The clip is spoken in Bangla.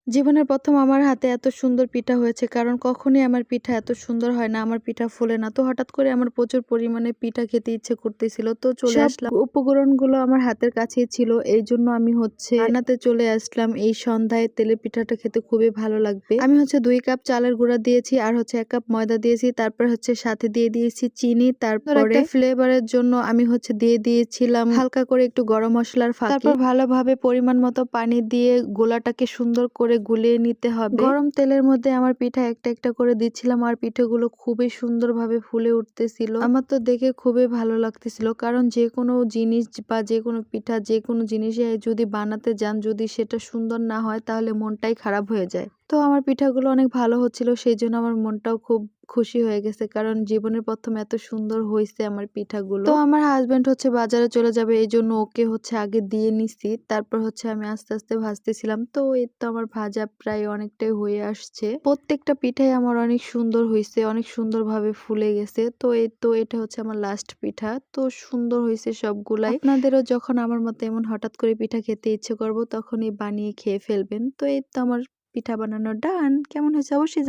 জীবনের ১ম আমার হাতে এত সুন্দর পিঠা হয়েছে, কারণ কখনোই আমার পিঠা এত সুন্দর হয় না, আমার পিঠা ফোলে না। তো হঠাৎ করে আমার প্রচুর পরিমাণে পিঠা খেতে ইচ্ছে করতেছিল। তো চলে আসলাম। উপকরণগুলো আমার হাতের কাছেই ছিল। এইজন্য আমি বানাতে চলে আসলাম। এই সন্ধ্যায় তেলের পিঠাটা খেতে খুবই ভালো লাগবে। আমি ২ কাপ চালের গুঁড়া দিয়েছি, আর ১ কাপ ময়দা দিয়েছি। তারপর সাথে দিয়ে দিয়েছি চিনি। তারপরে একটা ফ্লেভারের জন্য আমি দিয়ে দিয়েছিলাম হালকা করে একটু গরম মসলার ফাঁকি। তারপর ভালোভাবে পরিমাণ মতো পানি দিয়ে গোলাটাকে সুন্দর করে গুলিয়ে নিতে হবে। গরম তেলের মধ্যে আমার পিঠা একটা একটা করে দিচ্ছিলাম, আর পিঠেগুলো খুবই সুন্দরভাবে ফুলে উঠতেছিল। আমার তো দেখে খুবই ভালো লাগতেছিল, কারণ যে কোনো জিনিস বা যে কোনো পিঠা, যে কোনো জিনিসে যদি বানাতে যান, যদি সেটা সুন্দর না হয় তাহলে মনটাই খারাপ হয়ে যায়। তো আমার পিঠাগুলো অনেক ভালো হচ্ছিল, সেই জন্য আমার মনটাও খুব খুশি হয়ে গেছে, কারণ জীবনের ১ম এত সুন্দর হয়েছে আমার পিঠাগুলো। তো আমার হাজবেন্ড বাজারে চলে যাবে, এই জন্য ওকে আগে দিয়ে নিছি। তারপর আমি আস্তে আস্তে ভাজতেছিলাম। তো এই তো আমার ভাজা প্রায় অনেকটাই হয়ে আসছে। প্রত্যেকটা পিঠাই আমার অনেক সুন্দর হয়েছে, অনেক সুন্দরভাবে ফুলে গেছে। তো এটা আমার লাস্ট পিঠা। তো সুন্দর হয়েছে সবগুলাই। আপনাদেরও যখন আমার মতো এমন হঠাৎ করে পিঠা খেতে ইচ্ছে করবো, তখনই বানিয়ে খেয়ে ফেলবেন। তো এই তো আমার পিঠা বানানো ডান। কেমন হয়েছে অবশ্যই